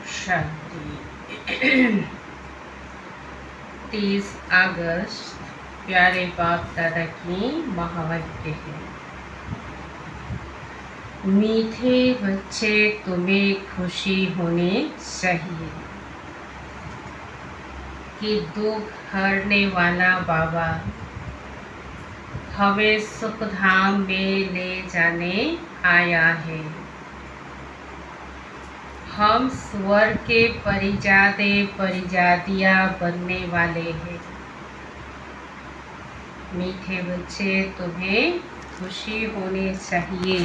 शांति। 30 अगस्त प्यारे बाप दादा की महावाक्य है। मीठे बच्चे, तुम्हें खुशी होने चाहिए कि दुख हरने वाला बाबा हमें सुखधाम में ले जाने आया है। हम स्वर्ग के परिजादे परिजादिया बनने वाले हैं। मीठे बच्चे, तुम्हें खुशी होनी चाहिए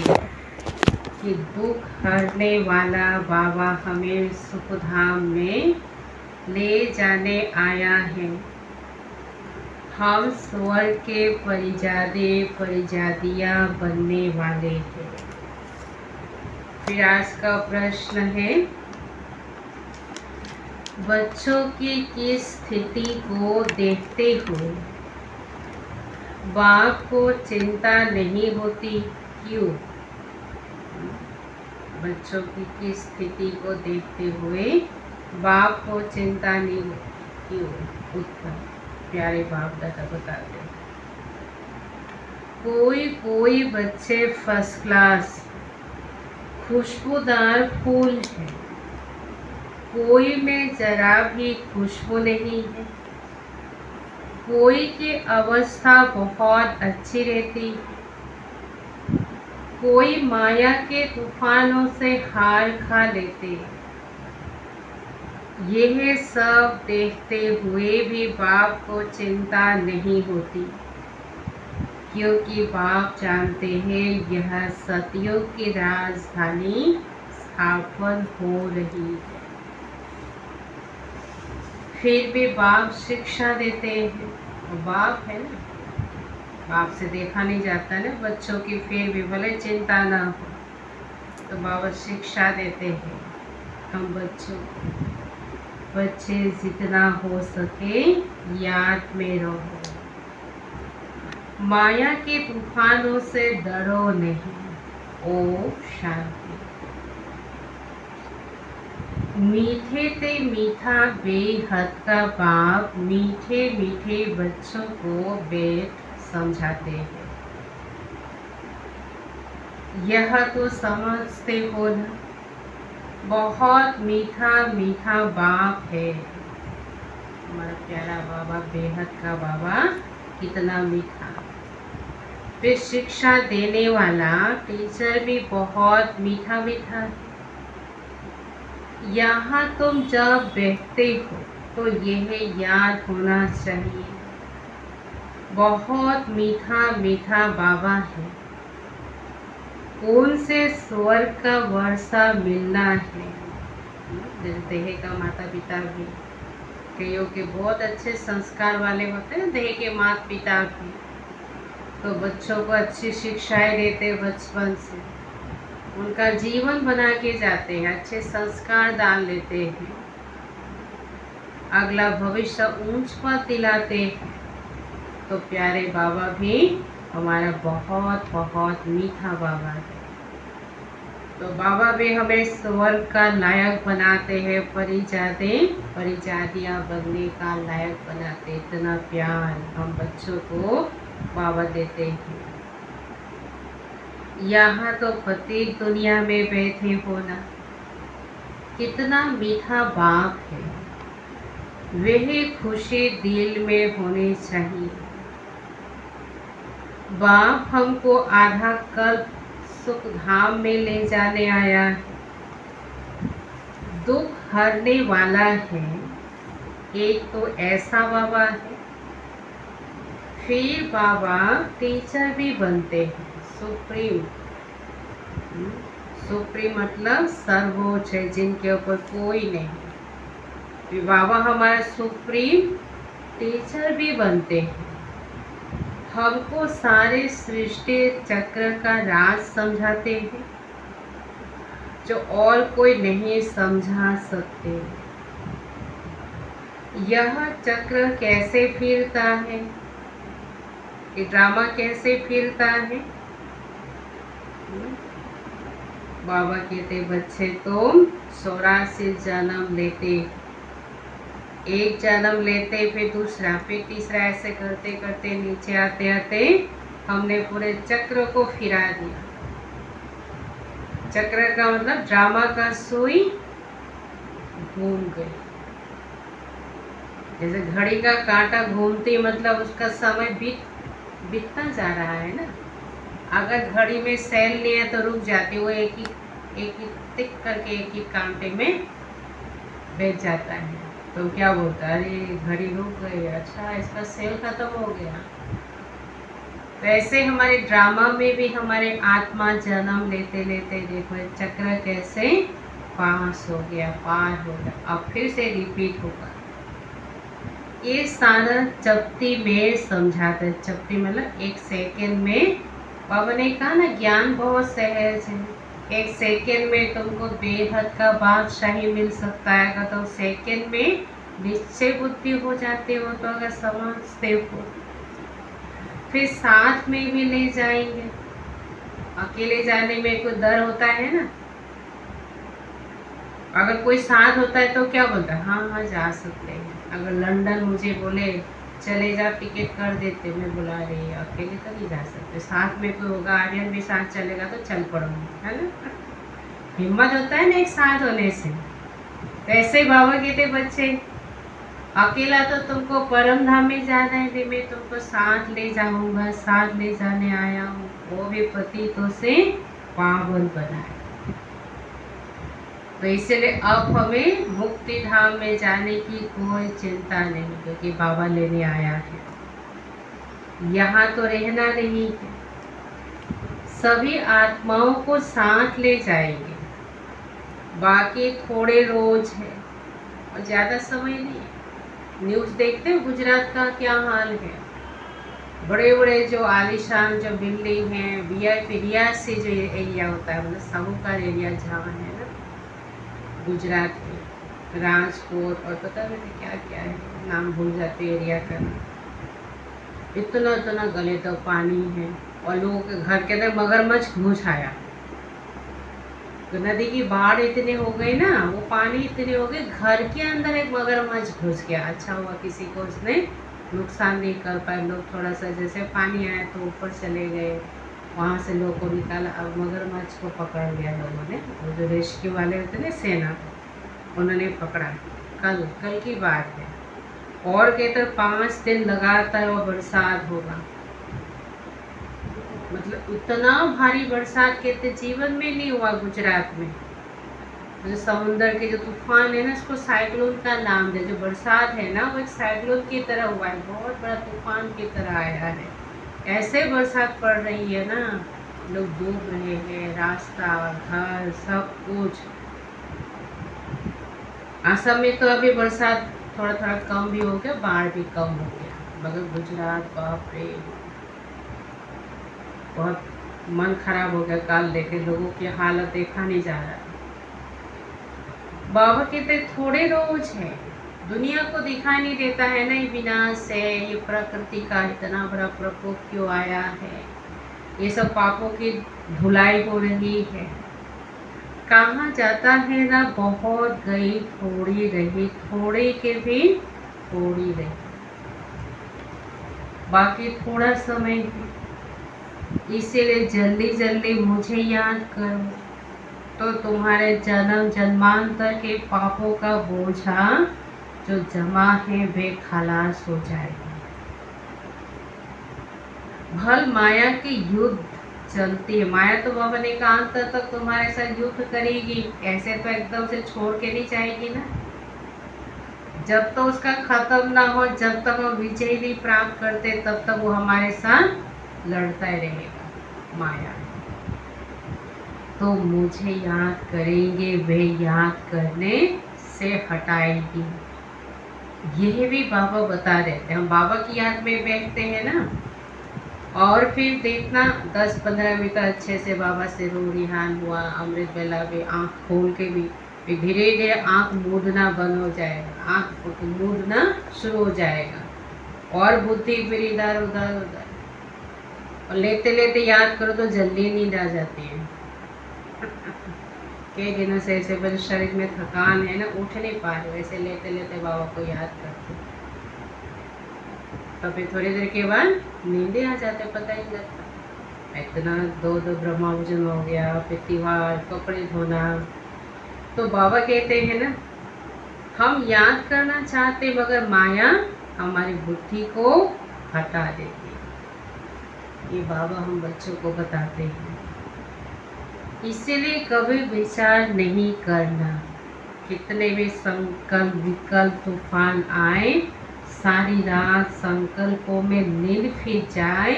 कि दुख हरने वाला बाबा हमें सुखधाम में ले जाने आया है। हम स्वर्ग के परिजादे परिजादिया बनने वाले हैं। फिर आज का प्रश्न है, बच्चों की किस स्थिति को देखते हुए बाप को चिंता नहीं होती, क्यों? बच्चों की किस स्थिति को देखते हुए बाप को चिंता नहीं होती, क्यों? उत्तर प्यारे बाप दादा बताते हैं। कोई बच्चे फर्स्ट क्लास खुशबूदार फूल है, कोई में जरा भी खुशबू नहीं है। कोई की अवस्था बहुत अच्छी रहती है, कोई माया के तूफानों से हार खा लेते। यह सब देखते हुए भी बाप को चिंता नहीं होती, क्योंकि बाप जानते हैं यह सतयुग की राजधानी स्थापन हो रही है। फिर भी बाप शिक्षा देते हैं। बाप है ना, बाप से देखा नहीं जाता ना बच्चों की, फिर भी भले चिंता ना हो तो बाबा शिक्षा देते हैं हम बच्चों को। बच्चे जितना हो सके याद में रहो, माया के तूफानों से डरो नहीं। ओम शांति। मीठे ते मीठा बेहद का बाप मीठे मीठे बच्चों को बैठ समझाते हैं। यह तो समझते हो ना, बहुत मीठा मीठा बाप है हमारा प्यारा बाबा, बेहद का बाबा कितना मीठा। फिर शिक्षा देने वाला टीचर भी बहुत मीठा मीठा है। यहाँ तुम जब बैठते हो तो यह याद होना चाहिए, बहुत मीठा मीठा बाबा है। उनसे स्वर्ग का वर्षा मिलना है। देह का माता पिता भी कईयों के बहुत अच्छे संस्कार वाले होते हैं, देह के माता पिता भी, तो बच्चों को अच्छी शिक्षाएं देते बचपन से, उनका जीवन बना के जाते हैं, अच्छे संस्कार डाल लेते हैं, अगला भविष्य ऊंच पर दिलाते हैं। तो प्यारे बाबा भी हमारा बहुत बहुत मीठा बाबा है। तो बाबा भी हमें स्वर्ग का लायक बनाते हैं, परिजादे परिजादियाँ बनने का लायक बनाते। इतना प्यार हम बच्चों को बाबा देते हैं। यहाँ तो प्रत्येक दुनिया में बैठे हो ना, कितना मीठा बाप है, वही खुशी दिल में होनी चाहिए। बाप हमको आधा कल्प सुख धाम में ले जाने आया है, दुख हरने वाला है। एक तो ऐसा बाबा है, फिर बाबा टीचर भी बनते हैं, सुप्रीम। सुप्रीम मतलब सर्वोच्च है, जिनके ऊपर कोई नहीं। बाबा हमारा सुप्रीम टीचर भी बनते हैं, हमको सारे सृष्टि चक्र का राज समझाते हैं, जो और कोई नहीं समझा सकते। यह चक्र कैसे फिरता है, ये ड्रामा कैसे फिरता है, बाबा कहते बच्चे तुम 84 जन्म लेते, एक जन्म लेते फिर दूसरा फिर तीसरा, ऐसे करते करते नीचे आते आते हमने पूरे चक्र को फिरा दिया। चक्र का मतलब ड्रामा का सुई घूम गई। जैसे घड़ी का कांटा घूमती मतलब उसका समय बीतता जा रहा है ना। अगर घड़ी में सेल नहीं है तो रुक जाती, वो एक ही टिक करके एक ही कांटे में बैठ जाता है। तो क्या बोलता है, अरे घड़ी रुक गई, अच्छा इसका सेल खत्म हो गया। वैसे हमारे ड्रामा में भी हमारे आत्मा जन्म लेते लेते देखो चक्र कैसे पास हो गया, पार हो गया, अब फिर से रिपीट होगा। ये सारा चपटी में समझाते। चपटी मतलब एक सेकेंड में। बाबा ने कहा ना ज्ञान बहुत सहज है, एक सेकेंड में तुमको बेहद का बादशाही मिल सकता है। अगर तो सेकेंड में निश्चय बुद्धि हो जाते हो तो अगर समझते हो, फिर साथ में भी ले जाएंगे। अकेले जाने में कोई डर होता है ना, अगर कोई साथ होता है तो क्या बोलता है, हाँ हाँ जा सकते हैं। अगर लंदन मुझे बोले चले जा टिकट कर देते, मैं बुला रही है, अकेले तो नहीं जा सकते, साथ में कोई होगा, आर्यन भी साथ चलेगा तो चल पड़ूंगी, है ना। हिम्मत होता है ना एक साथ होने से। वैसे ही बाबा कहते बच्चे अकेला तो तुमको परम धाम में जाना है, मैं तुमको साथ ले जाऊंगा, साथ ले जाने आया हूँ, वो भी पतितों से पावन बनाए। तो इसलिए अब हमें मुक्ति धाम में जाने की कोई चिंता नहीं, क्योंकि बाबा लेने आया है। यहाँ तो रहना नहीं है, सभी आत्माओं को साथ ले जाएंगे। बाकी थोड़े रोज है और ज़्यादा समय नहीं। न्यूज़ देखते हो गुजरात का क्या हाल है। बड़े बड़े जो आलीशान जो बिल्डिंग है, VIP रियासी जो एरिया होता है, मतलब साहूकार एरिया जहाँ है ना गुजरात में, राजकोट और पता नहीं क्या क्या है, नाम भूल जाते एरिया का। इतना इतना गले तक पानी है और लोगों के घर के अंदर मगरमच्छ घुस आया। तो नदी की बाढ़ इतनी हो गई ना, वो पानी इतने हो गए, घर के अंदर एक मगरमच्छ घुस गया। अच्छा हुआ किसी को उसने नुकसान नहीं कर पाए। लोग थोड़ा सा जैसे पानी आया तो ऊपर चले गए, वहाँ से लोगों को निकाला। अब मगरमच्छ को पकड़ लिया लोगों ने, वो जो रेस्क्यू वाले होते ना सेना, उन्होंने पकड़ा। कल की बात है। और कहते 5 दिन लगातार वो बरसात होगा, मतलब इतना भारी बरसात कहते जीवन में नहीं हुआ गुजरात में। जो समुद्र के जो तूफान है ना, उसको साइक्लोन का नाम दे। जो बरसात है ना वो एक साइक्लोन की तरह हुआ है, बहुत बड़ा तूफान की तरह आया है। ऐसे बरसात पड़ रही है ना, लोग डूब रहे हैं, रास्ता घर सब कुछ। असम में तो अभी बरसात थोड़ा थोड़ा कम भी हो गया, बाढ़ भी कम हो गया, मगर गुजरात बाप रे बहुत मन खराब हो गया। काल देखे लोगों की हालत देखा नहीं जा रहा। बाबा कहते थोड़े रोज है, दुनिया को दिखाई नहीं देता है ना, ये विनाश है, ये प्रकृति का इतना बड़ा प्रकोप क्यों आया है, ये सब पापों की धुलाई हो रही है। कहाँ जाता है ना, बहुत गई थोड़ी रही, थोड़ी के भी थोड़ी रही, बाकी थोड़ा समय है। इसीलिए जल्दी जल्दी मुझे याद करो, तो तुम्हारे जन्म जन्मांतर के पापों का बोझा जो जमा है वे खलास हो जाएगा। भल माया की युद्ध चलती है। माया तो बाबा ने कहा अंत तक तुम्हारे साथ युद्ध करेगी, ऐसे तो एकदम से छोड़ के नहीं जाएगी ना। जब तक तो उसका खत्म ना हो, जब तक हम विजय नहीं प्राप्त करते, तब तक वो हमारे साथ लड़ता ही रहेगा माया। तो मुझे याद करेंगे, वे याद करने से हटाएगी। यह भी बाबा बता देते हैं। हम बाबा की याद में बैठते हैं ना, और फिर देखना 10-15 मिनट अच्छे से बाबा से रूहान हुआ, अमृत बेला भी आँख खोल के भी धीरे धीरे आँख मूंदना बंद हो जाएगा, आँख मूंदना शुरू हो जाएगा और बुद्धि फिर इधर उधर उधर, और लेते लेते याद करो तो जल्दी नींद आ जाती है। कई दिनों से ऐसे बस शरीर में थकान है ना, उठ नहीं पा रहे, वैसे लेते लेते बाबा को याद करते, तो फिर थोड़ी देर के बाद नींदे आ जाते, पता ही नहीं लगता। इतना दो ब्रह्मभोजन हो गया, फिर त्योहार, कपड़े धोना। तो बाबा कहते हैं ना, हम याद करना चाहते मगर माया हमारी बुद्धि को हटा देती है। ये बाबा हम बच्चों को बताते हैं। इसीलिए कभी विचार नहीं करना, कितने भी संकल्प विकल्प तूफान आए, सारी रात संकल्पों में नींद फिर जाए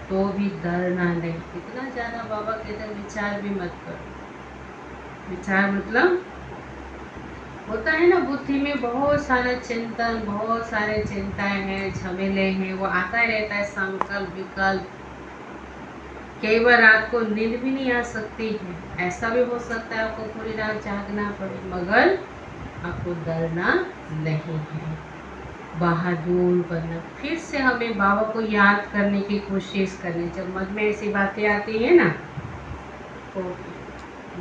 तो भी डरना नहीं। इतना ज़्यादा बाबा कहते हैं विचार भी मत करो। विचार मतलब होता है ना, बुद्धि में बहुत सारा चिंतन, बहुत सारे चिंताएं हैं, झमेले हैं, वो आता ही रहता है संकल्प विकल्प। कई बार रात को नींद भी नहीं आ सकती है, ऐसा भी हो सकता है आपको पूरी रात जागना पड़े, मगर आपको डरना नहीं है, बहादुर बनना। फिर से हमें बाबा को याद करने की कोशिश करनी। जब मन में ऐसी बातें आती है ना, तो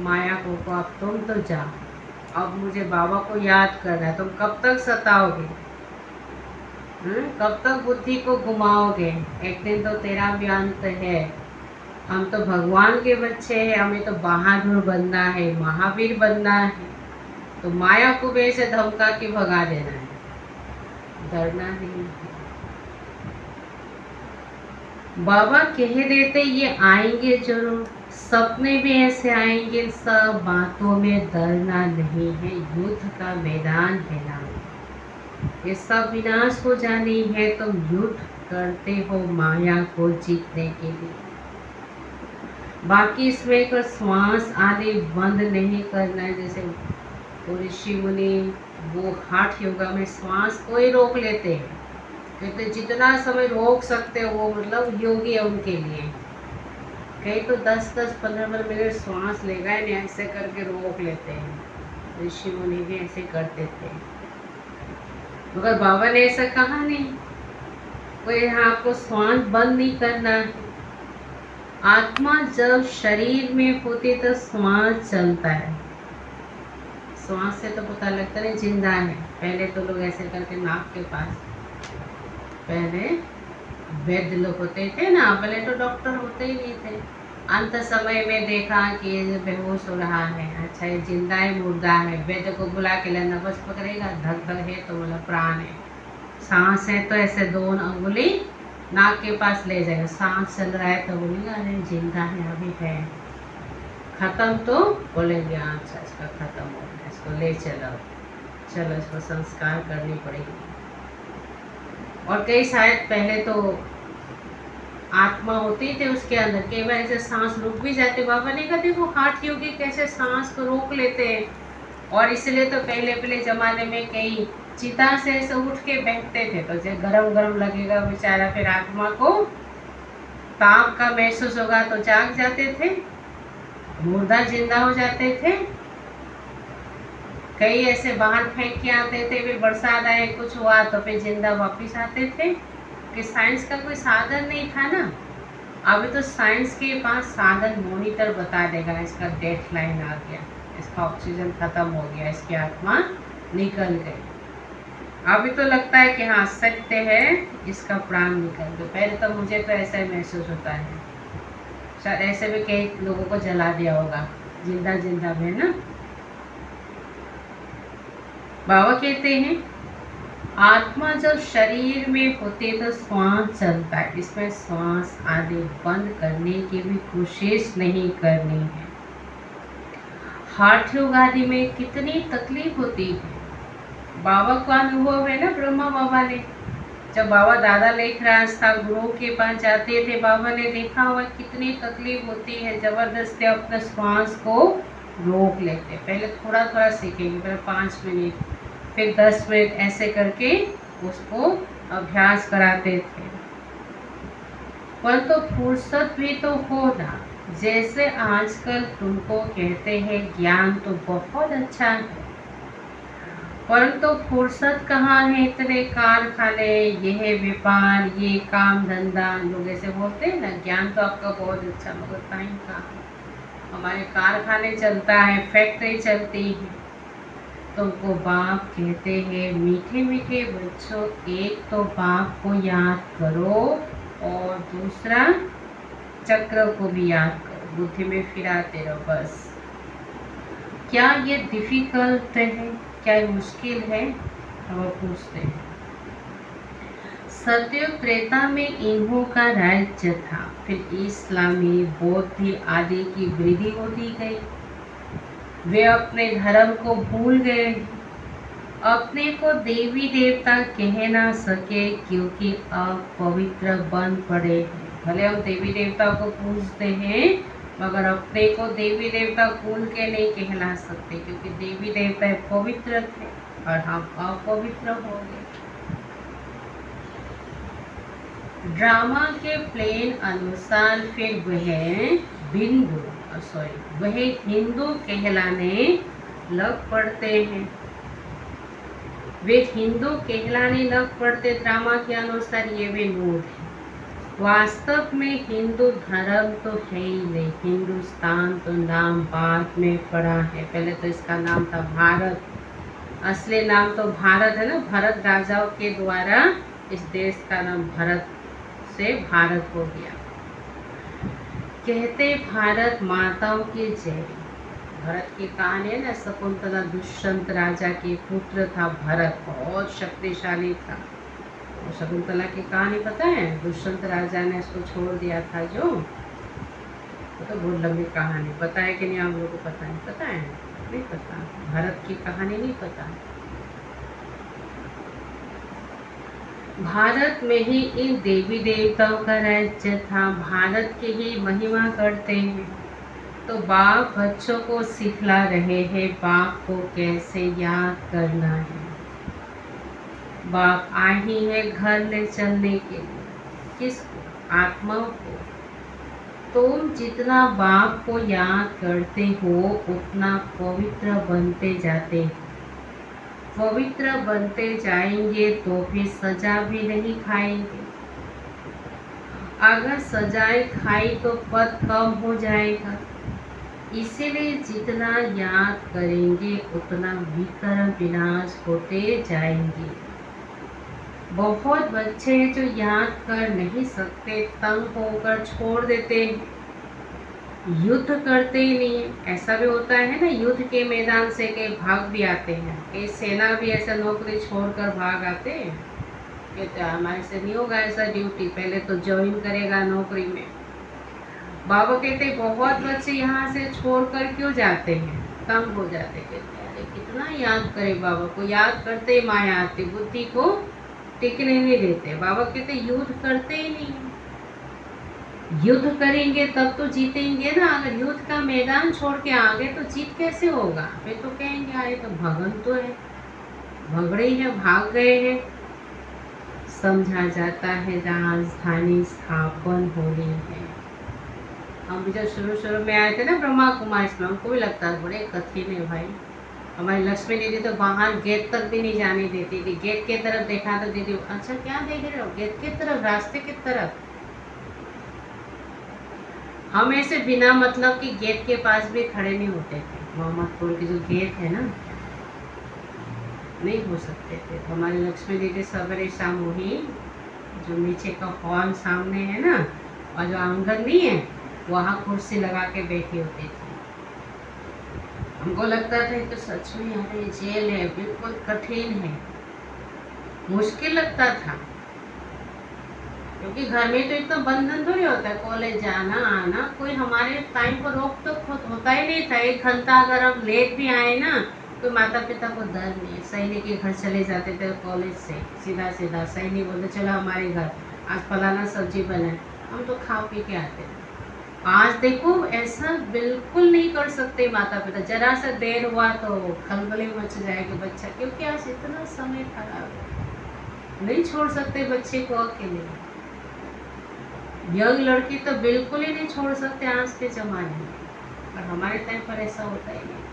माया को अब तुम तो जाओ, अब मुझे बाबा को याद करना है। तुम कब तक सताओगे, कब तक बुद्धि को घुमाओगे? एक दिन तो तेरा भी अंत है। हम तो भगवान के बच्चे हैं, हमें तो बहादुर बनना है, महावीर बनना है। तो माया को भी ऐसे धमका के भगा देना है, डरना नहीं है। बाबा कह देते ये आएंगे जरूर, सपने भी ऐसे आएंगे, सब बातों में डरना नहीं है, युद्ध का मैदान है ना, ये सब विनाश हो जानी है। तुम युद्ध करते हो माया को जीतने के लिए। बाकी इसमें कोई श्वास आदि बंद नहीं करना है। जैसे ऋषि मुनि वो हठ योगा में श्वास को ही रोक लेते हैं, कहते जितना समय रोक सकते हो वो मतलब योगी है उनके लिए। कई तो 10-10, 15 मिनट श्वास लेगा ही नहीं, ऐसे करके रोक लेते हैं। ऋषि मुनि भी ऐसे करते थे, मगर बाबा ने ऐसा कहा नहीं। कोई यहाँ आपको श्वास बंद नहीं करना है। आत्मा जब शरीर में होती तो श्वास चलता है, श्वास से तो पता लगता है जिंदा है। पहले तो लोग ऐसे करके नाक के पास, पहले वैद्य लोग होते थे ना, पहले तो डॉक्टर होते ही नहीं थे। अंत समय में देखा कि ये बेहोश हो रहा है, अच्छा ये जिंदा है मुर्दा है, वैद्य को बुला के लेना, बस पकड़ेगा, धक धक है तो मतलब प्राण है, सांस है तो ऐसे 2 अंगुली नाक के पास ले जाएगा, सांस चल रहा है तो बोलेगा अरे जिंदा है अभी है, खत्म तो बोलेंगे अच्छा इसका खत्म हो गया, इसको ले चलो, चलो इसको संस्कार करनी पड़ेगी। और कई शायद पहले तो आत्मा होती थी उसके अंदर, कई बार ऐसे सांस रुक भी जाते। बाबा ने कहा देखो हाठ योगी कैसे सांस को रोक लेते हैं। और इसलिए तो पहले जमाने में कई चिता से ऐसे उठ के बैठते थे, तो जब गरम गरम लगेगा बेचारा, फिर आत्मा को ताप का महसूस होगा तो जाग जाते थे, मुर्दा जिंदा हो जाते थे। कई ऐसे बाहर फेंक के आते थे, फिर बरसात आए कुछ हुआ तो फिर जिंदा वापिस आते थे, कि साइंस का कोई साधन नहीं था ना। अभी तो साइंस के पास साधन, मॉनिटर बता देगा इसका डेथ लाइन आ गया, इसका ऑक्सीजन खत्म हो गया, इसकी आत्मा निकल गई। अभी तो लगता है कि हाँ सत्य है, इसका प्राण निकल गया। पहले तो मुझे तो ऐसा ही महसूस होता है, शायद ऐसे भी कई लोगों को जला दिया होगा जिंदा में ना। बाबा कहते हैं आत्मा जब शरीर में होते तो श्वास चलता है, इसमें श्वास आदि बंद करने की भी कोशिश नहीं करनी है। हार्ट योग आदि में कितनी तकलीफ होती है, बाबा को अनुभव है ना। ब्रह्मा बाबा ने, जब बाबा दादा लेखराज था, गुरु के पास जाते थे, बाबा ने देखा हुआ कितनी तकलीफ होती है, जबरदस्ती अपने श्वास को रोक लेते। पहले थोड़ा थोड़ा सीखेंगे, पहले 5 मिनट, फिर 10 मिनट, ऐसे करके उसको अभ्यास कराते थे। पर तो फुर्सत भी तो हो ना, जैसे आजकल तुमको कहते हैं ज्ञान तो बहुत अच्छा है, परंतु तो फुर्सत कहाँ है। इतने कारखाने, यह व्यापार, ये काम धंधा, लोग ऐसे बोलते हैं ना ज्ञान तो आपका बहुत अच्छा, मगर टाइम कहाँ है। हमारे कारखाने चलता है, फैक्ट्री चलती है, तो वो बाप कहते हैं मीठे मीठे बच्चों, एक तो बाप को याद करो और दूसरा चक्र को भी याद करो, बुद्धि में फिराते रहो बस। क्या ये डिफिकल्ट है? क्या ये मुश्किल है? हम पूछते हैं। सतयुग त्रेता में इन्हों का राज्य था, फिर इस्लामी बौद्ध आदि की वृद्धि होती गई। वे अपने धर्म को भूल गए, अपने को देवी देवता कह ना सके क्योंकि अपवित्र बन पड़े। भले हम देवी देवता को पूजते हैं मगर अपने को देवी देवता भूल के नहीं कहला सकते, क्योंकि देवी देवता पवित्र थे और हम अपवित्र हो गए। ड्रामा के प्लेन अनुसार फिर वह हिंदू कहलाने लग पड़ते हैं। वे हिंदू कहलाने लग पड़ते ड्रामा के अनुसार, ये भी नोट है। वास्तव में हिंदू धर्म तो है ही नहीं, हिंदुस्तान तो नाम बाद में पड़ा है। पहले तो इसका नाम था भारत, असली नाम तो भारत है ना, भरत राजाओं के द्वारा इस देश का नाम भारत से भारत हो गया। कहते भारत माताओं की जय। भरत की कहानी है ना, शकुंतला दुष्यंत राजा के पुत्र था भरत, बहुत शक्तिशाली था। और शकुंतला की कहानी पता है, दुष्यंत राजा ने उसको छोड़ दिया था जो, तो बहुत लंबी कहानी। पता है कि नहीं आप लोगों को? पता है? पता है? नहीं पता? भरत की कहानी नहीं पता? भारत में ही इन देवी देवताओं का राज्य था, भारत की ही महिमा करते हैं। तो बाप बच्चों को सिखला रहे हैं बाप को कैसे याद करना है। बाप आए ही है घर ले चलने के लिए। किसको? आत्माओं को। तुम जितना बाप को याद करते हो उतना पवित्र बनते जाते हो। पवित्र बनते जाएंगे तो फिर सजा भी नहीं खाएंगे। अगर सजाएं खाई तो पद कम हो जाएगा। इसीलिए जितना याद करेंगे उतना विकर्म विनाश होते जाएंगे। बहुत बच्चे हैं जो याद कर नहीं सकते, तंग होकर छोड़ देते हैं, युद्ध करते ही नहीं। ऐसा भी होता है ना, युद्ध के मैदान से कई भाग भी आते हैं, कई सेना भी ऐसा नौकरी छोड़कर भाग आते हैं। कहते हमारे से नहीं होगा ऐसा ड्यूटी, पहले तो ज्वाइन करेगा नौकरी में। बाबा कहते बहुत बच्चे यहाँ से छोड़कर क्यों जाते हैं, तंग हो जाते। कहते अरे कितना याद करे, बाबा को याद करते ही माया आती, बुद्धि को टिकने नहीं देते। बाबा कहते युद्ध करते ही नहीं। युद्ध करेंगे तब तो जीतेंगे ना, अगर युद्ध का मैदान छोड़ के आगे तो जीत कैसे होगा? वे तो कहेंगे अरे तो भगन तो है, भगड़े हैं, भाग गए हैं। समझा जाता है राजधानी स्थापन होनी है। हम भी जब शुरू में आए थे ना ब्रह्मा कुमारी में, हमको भी लगता था बड़े कठिन है भाई। हमारी लक्ष्मी दीदी तो बाहर गेट तक भी नहीं जाने देती थी। गेट की तरफ देखा तो दीदी अच्छा क्या देख रहे हो, गेट की तरफ, रास्ते की तरफ। हम ऐसे बिना मतलब कि गेट के पास भी खड़े नहीं होते थे। मोहम्मदपुर की जो गेट है ना, नहीं हो सकते थे। तो हमारी लक्ष्मी दीदी सवेरे शाम वही जो नीचे का हॉल सामने है ना, और जो आंगन नहीं है, वहाँ कुर्सी लगा के बैठी होती थी। हमको लगता था तो सच में यार ये जेल है, बिल्कुल कठिन है, मुश्किल लगता था। क्योंकि घर में तो इतना बंधन थोड़ी होता है, कॉलेज जाना आना, कोई हमारे टाइम पर रोक तो खुद होता ही नहीं था। 1 घंटा अगर हम लेट भी आए ना, तो माता पिता को डर नहीं। सैनिक के घर चले जाते थे कॉलेज से सीधा सीधा, सैनिक बोलते चलो हमारे घर, आज फलाना सब्जी बनाए, हम तो खा पी के आते थे। आज देखो ऐसा बिल्कुल नहीं कर सकते माता पिता। जरा सा देर हुआ तो खलबली मच जाएगी बच्चा, क्योंकि आज इतना समय खराब है, नहीं छोड़ सकते बच्चे को अकेले। यंग लड़की तो बिल्कुल ही नहीं छोड़ सकते आज के जमाने में, और हमारे टाइम पर ऐसा होता ही नहीं।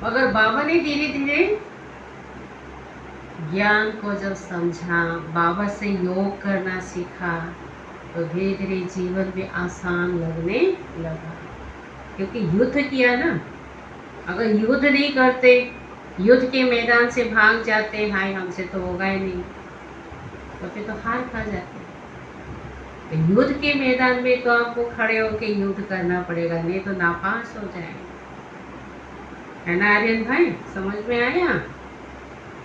मगर बाबा ने धीरे धीरे ज्ञान को जब समझा, बाबा से योग करना सीखा, तो धीरे धीरे जीवन भी आसान लगने लगा, क्योंकि युद्ध किया ना। अगर युद्ध नहीं करते, युद्ध के मैदान से भाग जाते, हाय हमसे तो होगा ही नहीं, तो फिर तो हार खा जाते। तो युद्ध के मैदान में तो आपको खड़े होकर युद्ध करना पड़ेगा, नहीं तो नापास हो जाएंगे। है ना आर्यन भाई, समझ में आया?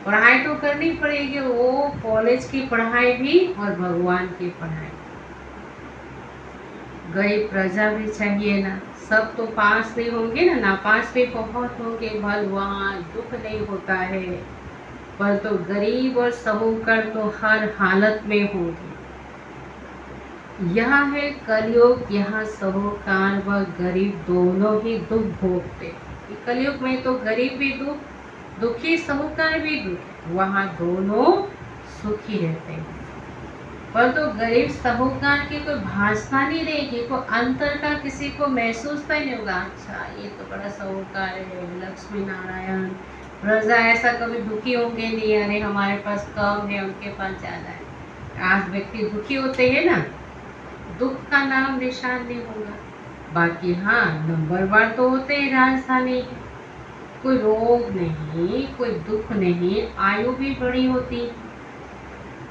पढ़ाई तो करनी पड़ेगी, वो कॉलेज की पढ़ाई भी और भगवान की पढ़ाई। गरीब प्रजा भी चाहिए ना, सब तो पास नहीं होंगे ना, नापास भी बहुत होंगे। भल वहाँ दुख नहीं होता है, पर तो गरीब और साहूकार तो हर हालत में होंगे। यह है कलयुग, यहाँ साहूकार व गरीब दोनों ही दुख भोगते। कलयुग में तो गरीब भी दुख, दुखी साहूकार भी दुख, वहाँ दोनों सुखी रहते हैं। पर तो गरीब साहूकार की कोई भाषा नहीं रहेगी, कोई अंतर का किसी को महसूस नहीं होगा। अच्छा ये तो बड़ा साहूकार है, लक्ष्मी नारायण। प्रजा ऐसा कभी दुखी होंगे नहीं, अरे हमारे पास कम है उनके पास ज्यादा है। आज व्यक्ति दुखी होते हैं ना, दुख का नाम निशान नहीं होगा। बाकी हाँ नंबरवार तो होते हैं राजधानी, कोई रोग नहीं, कोई दुख नहीं, आयु भी बड़ी होती।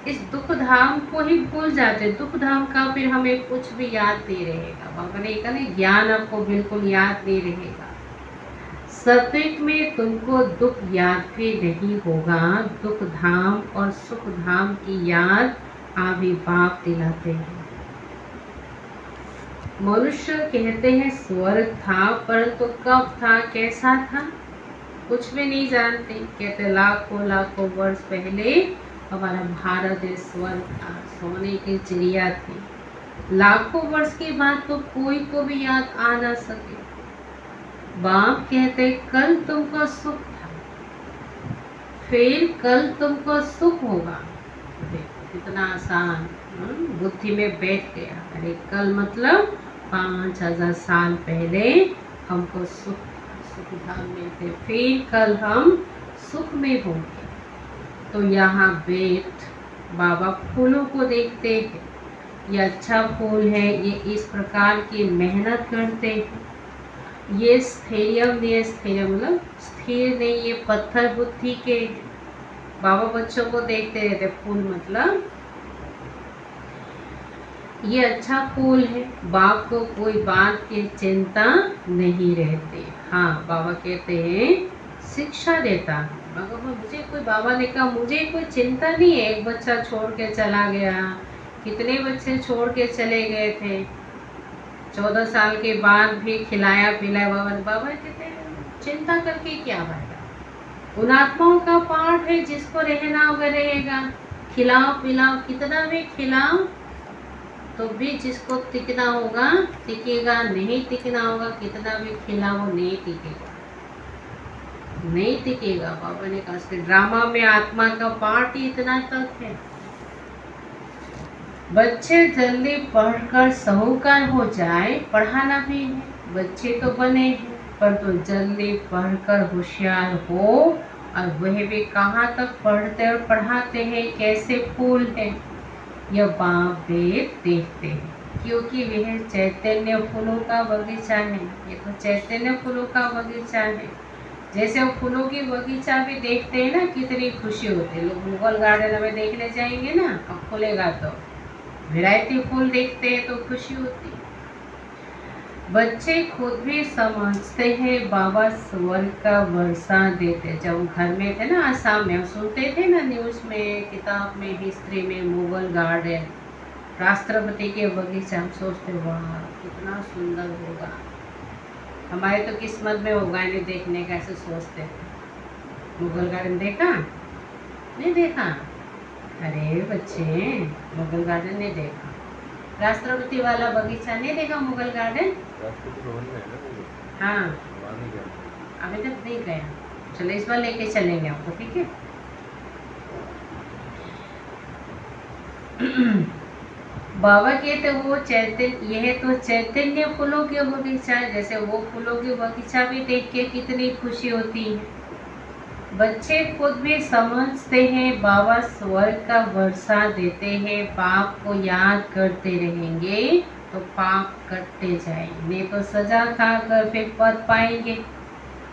इस दुख धाम को ही भूल जाते, दुख धाम का फिर हमें कुछ भी याद नहीं रहेगा। बाबा ने कहा ना, ज्ञान आपको बिल्कुल याद नहीं रहेगा। सत्युग में तुमको दुख याद भी नहीं होगा, दुख धाम और सुख धाम की याद आविर्भाव दिलाते हैं। मनुष्य कहते हैं स्वर्ग था, परंतु कब था, कैसा था, कुछ भी नहीं जानते। कहते लाखों लाखों वर्ष पहले हमारा भारत देश स्वर्ग था, सोने की चिड़िया थी। लाखों वर्ष के बाद तो कोई को भी याद आ ना सके। बाप कहते कल तुमको सुख था, फिर कल तुमको सुख होगा। कितना आसान बुद्धि में बैठ गया। अरे कल मतलब 5000 साल पहले हमको सुख धाम में थे, फिर कल हम सुख में होंगे। तो यहाँ बैठ बाबा फूलों को देखते हैं, ये अच्छा फूल है, ये इस प्रकार की मेहनत करते हैं। ये स्थैर्य नहीं, स्थैर्य मतलब स्थिर नहीं, ये पत्थर बुद्धि के। बाबा बच्चों को देखते रहते, फूल मतलब ये अच्छा फूल है। बाप को कोई बात की चिंता नहीं रहती। हाँ बाबा कहते हैं शिक्षा देता। बाबा मुझे कोई, बाबा ने कहा मुझे कोई चिंता नहीं है। एक बच्चा छोड़ के चला गया, कितने बच्चे छोड़ के चले गए थे, 14 साल के बाद भी खिलाया पिलाया। बाबा कहते हैं चिंता करके क्या फायदा, उन आत्माओं का पाठ है, जिसको रहना होगा रहेगा। खिलाओ पिलाओ, कितना भी खिलाओ तो भी जिसको टिकना होगा टिकेगा, नहीं टिकना होगा कितना भी खिलाओ नहीं टिकेगा, नहीं टिकेगा। बाबा ने कहा ड्रामा में आत्मा का पार्ट ही इतना तक है। बच्चे जल्दी पढ़कर साहूकार हो जाए, पढ़ाना भी है, बच्चे तो बने हैं, पर तो जल्दी पढ़कर होशियार हो। और वह भी कहाँ तक पढ़ते और पढ़ाते हैं, कैसे फूल है यह बाप वेद देखते हैं, क्योंकि वह चैतन्य फूलों का बगीचा है। ये तो चैतन्य फूलों का बगीचा है। जैसे वो फूलों की बगीचा भी देखते हैं ना, कितनी खुशी होती है। लोग मुगल गार्डन में देखने जाएंगे ना, अब खुलेगा तो वैरायटी फूल देखते हैं तो खुशी होती है। बच्चे खुद भी समझते हैं बाबा स्वर्ग का वर्षा देते। जब घर में थे ना आसाम में, सुनते थे ना न्यूज़ में, किताब में, हिस्ट्री में, मुगल गार्डन, राष्ट्रपति के बगीचा, हम सोचते वाह कितना सुंदर होगा, हमारे तो किस्मत में होगा इन्हें देखने का, ऐसे सोचते थे। मुगल गार्डन देखा नहीं देखा? अरे बच्चे मुगल गार्डन नहीं देखा, राष्ट्रपति वाला बगीचा नहीं देखा, मुगल गार्डन। हाँ अभी तक नहीं गया, चलो इस बार लेके चलेंगे आपको, ठीक है। बाबा कहते वो चैतन्य, यह तो चैतन्य फूलों के बगीचा है। जैसे वो फूलों के बगीचा भी देख के कितनी खुशी होती है। बच्चे खुद भी समझते हैं बाबा स्वर्ग का वर्षा देते हैं, पाप को याद करते रहेंगे तो पाप कटते जाएंगे, नहीं तो सजा खाकर फिर पद पाएंगे।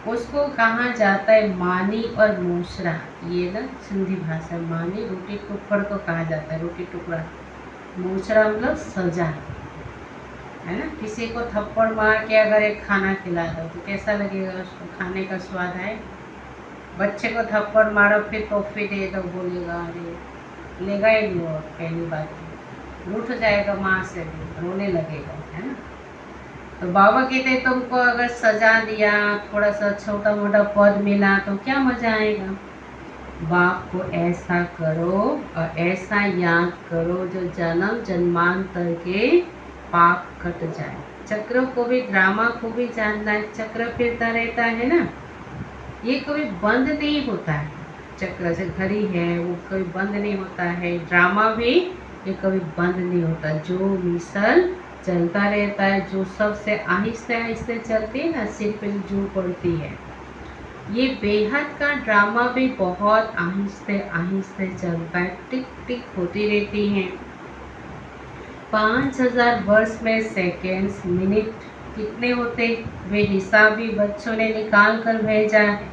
उसको कहा जाता है मानी और मूसरा। ये ना सिंधी भाषा, मानी रोटी टुकड़ को कहा जाता है, रोटी टुकड़ा। मूसरा मतलब सजा, है ना। किसी को थप्पड़ मार के अगर एक खाना खिला दो तो कैसा लगेगा, उसको खाने का स्वाद है। बच्चे को थप्पड़ मारो फिर टॉफी दे दो, बोलेगा अरे, लेगा ही नहीं। वो पहली बात रूठ जाएगा, माँ से भी रोने लगेगा, है ना। तो बाबा कहते तुमको अगर सजा दिया, थोड़ा सा छोटा मोटा पद मिला तो क्या मजा आएगा। बाप को ऐसा करो और ऐसा याद करो जो जन्म जन्मांतर के पाप कट जाए। चक्र को भी, ड्रामा को भी जानना है, चक्र फिरता रहता है ना, ये कभी बंद नहीं होता है। चक्र से घड़ी है वो कभी बंद नहीं होता है, ड्रामा भी ये कभी बंद नहीं होता। जो मिसल चलता रहता है, जो सबसे आहिस्ते आहिस्ते चलती है ना, सिर पे जो पड़ती है, ये बेहद का ड्रामा भी बहुत आहिस्ते आहिस्ते चलता है, टिक टिक होती रहती है। 5000 वर्ष में सेकेंड्स मिनट कितने होते, वे हिसाब भी बच्चों ने निकाल कर भेजा है।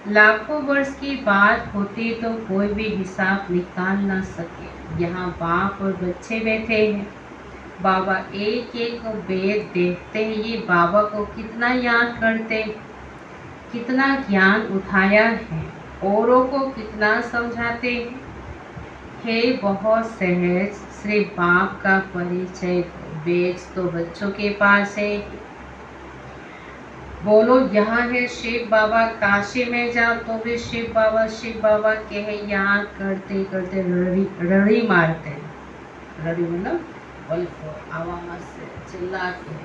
लाखों वर्ष की बात होती तो कोई भी हिसाब निकाल ना सके। यहाँ बाप और बच्चे बैठे हैं, बाबा एक एक वेद देखते हैं, ये बाबा को कितना याद करते, कितना ज्ञान उठाया है, औरों को कितना समझाते हैं। बहुत सहज सिर्फ बाप का परिचय, वेद तो बच्चों के पास है। बोलो यहाँ है शिव बाबा, काशी में जाओ तो भी शिव बाबा के है, याद करते करते रड़ी मारते। रड़ी मतलब आवाज से चिल्ला के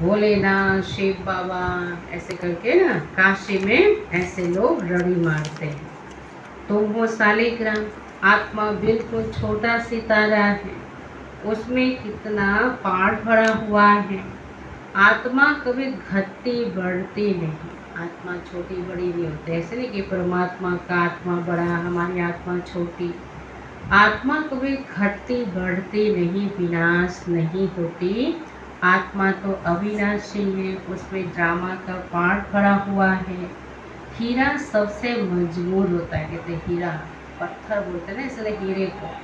बोले ना शिव बाबा, ऐसे करके ना काशी में ऐसे लोग रड़ी मारते हैं। तुम हो शालिग्राम, आत्मा बिल्कुल छोटा सितारा है, उसमें कितना पाठ भरा हुआ है। आत्मा कभी घटती बढ़ती नहीं, आत्मा छोटी बड़ी नहीं होती। ऐसे नहीं कि परमात्मा का आत्मा बड़ा, हमारी आत्मा छोटी। आत्मा कभी घटती बढ़ती नहीं, विनाश नहीं होती। आत्मा तो अविनाशी है, उसमें ड्रामा का पार्ट भरा हुआ है। हीरा सबसे मजबूत होता है, कहते हीरा, पत्थर बोलते हैं ना, इसलिए हीरे को।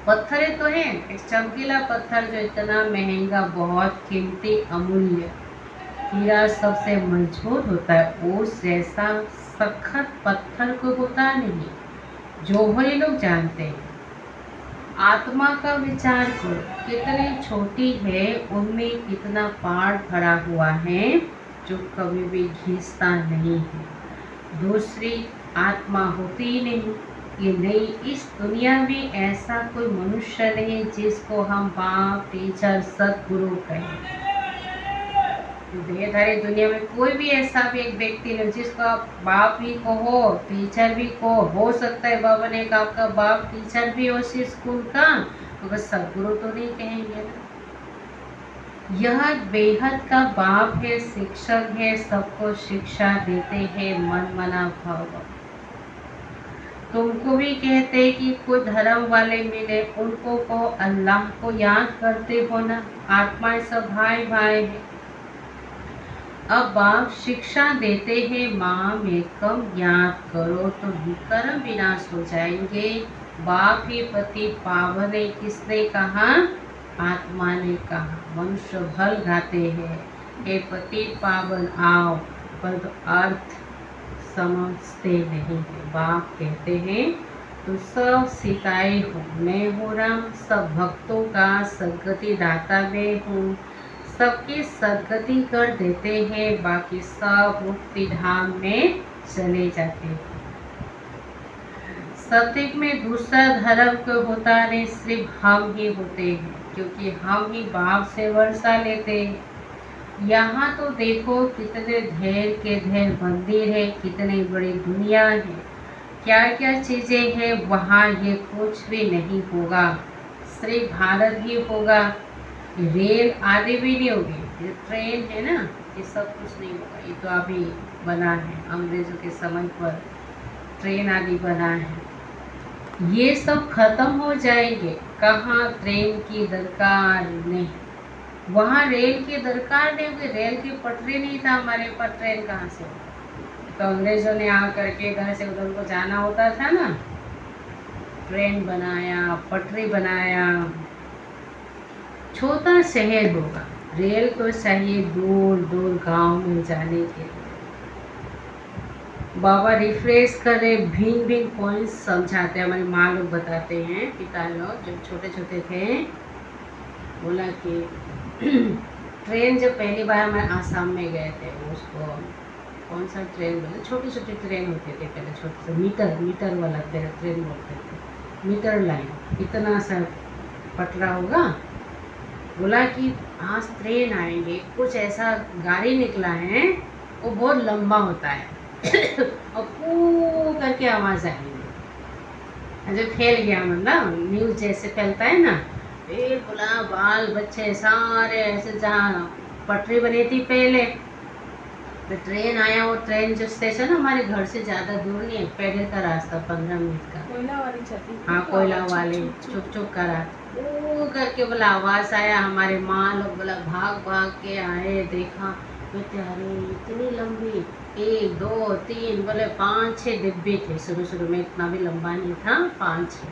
पत्थर तो है, एक चमकीला पत्थर जो इतना महंगा, बहुत कीमती, अमूल्य। हीरा सबसे मजबूत होता है, उस जैसा सख्त पत्थर को होता नहीं, जौहरी लोग जानते हैं। आत्मा का विचार करो, कितनी छोटी है, उनमें कितना पार्ट भरा हुआ है जो कभी भी घिसता नहीं है। दूसरी आत्मा होती ही नहीं, ये नहीं। इस दुनिया में ऐसा कोई मनुष्य नहीं जिसको हम बाप, टीचर, सदगुरु कहें। देहधारी दुनिया में कोई भी ऐसा भी एक व्यक्ति नहीं जिसको आप बाप भी कहो, टीचर भी कहो। हो सकता है बाबा ने कहा आपका बाप टीचर भी हो स्कूल का, मगर सदगुरु तो नहीं कहेंगे ना। यह बेहद का बाप है, शिक्षक है, सबको शिक्षा देते हैं, मन मना भाव। तुमको भी कहते कि कोई धर्म वाले मिले, उनको को अल्लाह को याद करते हो ना, आत्माएं सब भाई भाई है। अब बाप शिक्षा देते हैं, माँ में कम याद करो तो विकर्म विनाश हो जाएंगे। बाप ही पति पावन है, किसने कहा, आत्मा ने कहा। मनुष्य भल गाते हैं, हे पति पावन आओ, पर अर्थ समझते नहीं है। बाप कहते हैं तो सब सिताए हो, मैं हूँ राम, सब भक्तों का सदगति दाता मैं हूँ, सबकी सदगति कर देते हैं, बाकी सब मुक्ति धाम में चले जाते हैं। सत्युग में दूसरा धर्म को होता नहीं, सिर्फ हम ही होते हैं, क्योंकि हम ही बाप से वर्षा लेते हैं। यहाँ तो देखो कितने ढेर के ढेर मंदिर है, कितनी बड़ी दुनिया है, क्या क्या चीजें हैं वहाँ, ये कुछ भी नहीं होगा, सिर्फ भारत ही होगा। रेल आदि भी नहीं होगी, जो ट्रेन है ना, ये सब कुछ नहीं होगा। ये तो अभी बना है, अंग्रेजों के समय पर ट्रेन आदि बना है। ये सब खत्म हो जाएंगे। कहाँ ट्रेन की दरकार नहीं, वहाँ रेल की दरकार नहीं होगी। रेल की पटरी नहीं था हमारे पास, ट्रेन कहाँ से होगा। तो अंग्रेजों ने आकर के इधर से उधर को जाना होता था ना, ट्रेन बनाया, पटरी बनाया। छोटा शहर होगा, रेल तो चाहिए दूर दूर गांव में जाने के लिए। बाबा रिफ्रेश करे, भिन्न भिन्न पॉइंट्स समझाते हैं। हमारी माँ लोग बताते हैं, पिता लोग जब छोटे छोटे थे, बोला कि ट्रेन जब पहली बार हम आसाम में गए थे, उसको कौन सा ट्रेन बोले, छोटी छोटी ट्रेन होते थे पहले, छोटे से मीटर वाला ट्रेन बोलते थे, मीटर लाइन, इतना सा पटरा होगा। बोला कि आज ट्रेन आएंगे, कुछ ऐसा गाड़ी निकला है, वो बहुत लंबा होता है और पू करके आवाज़ आएगी। जो फैल गया, मतलब न्यूज़ जैसे फैलता है ना, फिर बोला बाल बच्चे सारे ऐसे, जहाँ पटरी बनी थी पहले, तो ट्रेन आया। वो ट्रेन जो स्टेशन हमारे घर से ज़्यादा दूर नहीं है, पैदल का रास्ता 15 मिनट का। कोयला वाली चलती, हाँ कोयला वाले, चुप चुप का रास्ता। वो करके बोला आवाज़ आया, हमारे माँ लोग बोला भाग भाग के आए, देखा तो अरे इतनी लंबी, 1 2 3 बोले 5 6 डिब्बे थे। शुरू में इतना भी लंबा नहीं था, 5 6।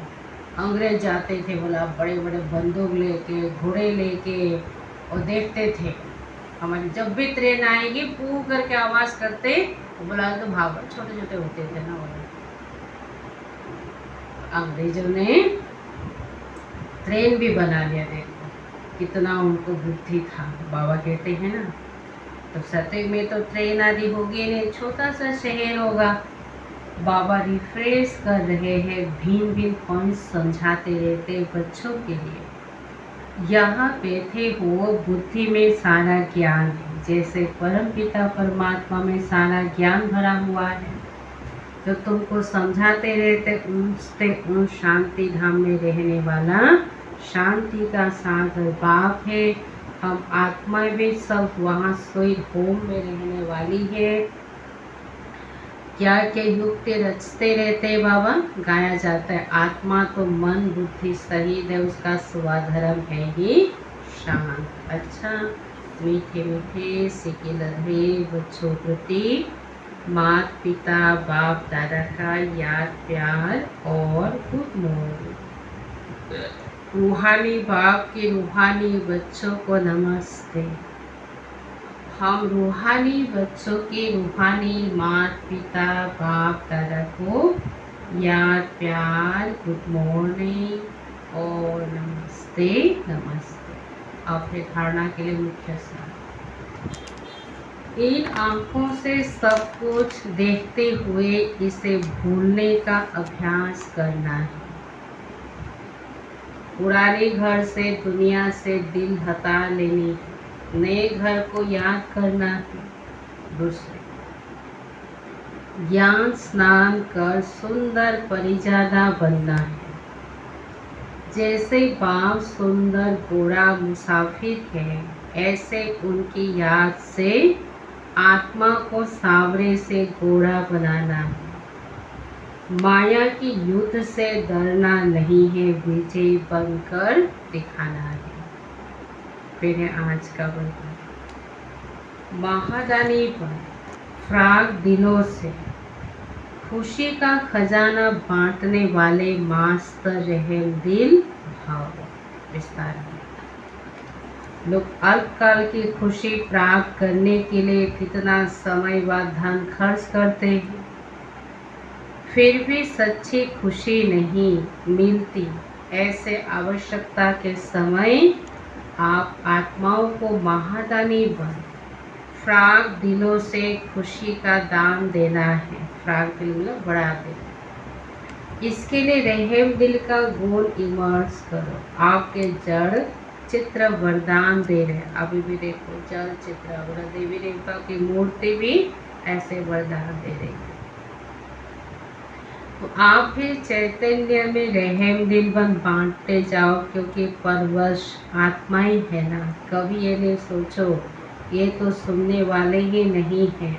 अंग्रेज जाते थे, बोला बड़े बड़े बंदूक लेके, घोड़े लेके, और देखते थे। हमारी जब भी ट्रेन आएगी पू करके आवाज़ करते, तो बोला तो भागो, छोटे छोटे होते थे ना वो। अंग्रेजों ने ट्रेन भी बना लिया, देखो कितना उनको बुद्धि था। बाबा कहते हैं ना, तो सतयुग में तो ट्रेन आदि होगी नहीं, छोटा सा शहर होगा। बाबा रिफ्रेश कर रहे हैं, भिन्न भिन्न पॉइंट्स समझाते रहते बच्चों के लिए। यहाँ बैठे हो बुद्धि में सारा ज्ञान है, जैसे परम पिता परमात्मा में सारा ज्ञान भरा हुआ है, तो तुमको समझाते रहते उन शांति धाम में रहने वाला शांति का सागर बाप है। हम आत्माएं भी सब वहाँ स्वीट होम में रहने वाली है। क्या क्या युक्ति रचते रहते बाबा, गाया जाता है। आत्मा तो मन बुद्धि सहित है, उसका स्वधर्म है ही शांत। अच्छा, मीठे मीठे सिके लधे बच्चों प्रति माता पिता बाप दादा का याद प्यार और गुड मॉर्निंग। रूहानी बाप के रूहानी बच्चों को नमस्ते। हम रूहानी बच्चों के रूहानी माता पिता बाप दादा को याद प्यार गुड मॉर्निंग और नमस्ते नमस्ते। अपने धारणा के लिए मुख्य सार, इन आँखों से सब कुछ देखते हुए इसे भूलने का अभ्यास करना है। पुराने घर से दुनिया से दिल हटा लेनी है, नए घर को याद करना है। दूसरे, ज्ञान स्नान कर सुंदर परिजादा बनना है। जैसे बाप सुंदर गोरा मुसाफिर है, ऐसे उनकी याद से आत्मा को सांवरे से गोरा बनाना है। माया की युद्ध से डरना नहीं है, विजय बनकर दिखाना है। फिर है आज का वरदान, महादानी पर फ्राग दिलों से खुशी का खजाना बांटने वाले मास्टर रहम दिल भाव। विस्तार में लोग अल्पकाल की खुशी प्राप्त करने के लिए कितना समय व धन खर्च करते हैं, फिर भी सच्ची खुशी नहीं मिलती। ऐसे आवश्यकता के समय आप आत्माओं को महादानी बन फ्राग दिलों से खुशी का दान देना है। फ्राग दिल में बढ़ा दे। इसके लिए रहम दिल का गुण इमर्स करो। आपके जड़ चित्र वरदान दे रहे। अभी भी देखो जड़ चित्र देवी देवता की मूर्ति भी ऐसे वरदान दे रही है। तो आप भी चैतन्य में रहम दिल बन बांटते जाओ, क्योंकि परवश आत्मा ही है ना। कभी ये नहीं सोचो ये तो सुनने वाले ही नहीं हैं।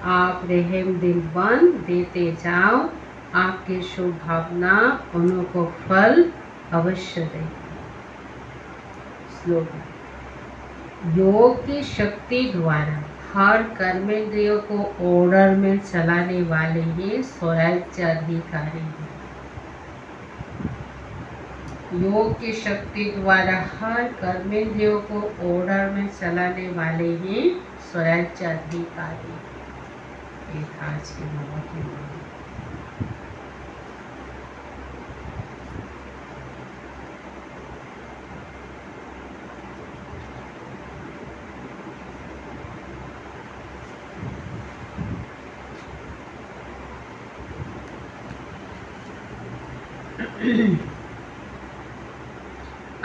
आप रहम दिल बन देते जाओ, आपकी शुभ भावना उन्हों को फल अवश्य देगी। स्लोगन। योग की शक्ति द्वारा हर कर्मेंद्रियों को ऑर्डर में चलाने वाले ही स्वराज्य अधिकारी हैं। योग की शक्ति द्वारा हर कर्मेंद्रियों को ऑर्डर में चलाने वाले ही स्वराज्य अधिकारी। एक आज की बाबा की बात।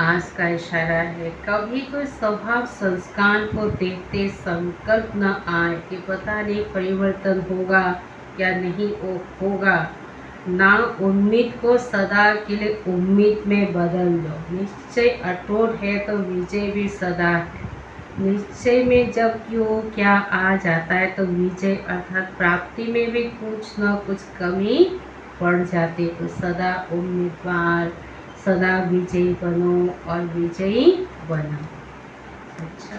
आज का इशारा है, कभी कोई स्वभाव संस्कार को देखते संकल्प न आए कि पता नहीं परिवर्तन होगा या नहीं होगा। ना उम्मीद को सदा के लिए उम्मीद में बदल दो। निश्चय अटूट है तो विजय भी सदा है। निश्चय में जब क्यों क्या आ जाता है तो विजय अर्थात प्राप्ति में भी कुछ न कुछ कमी पड़ जाती। तो सदा उम्मीदवार, सदा विजयी बनो और विजयी बनो। अच्छा।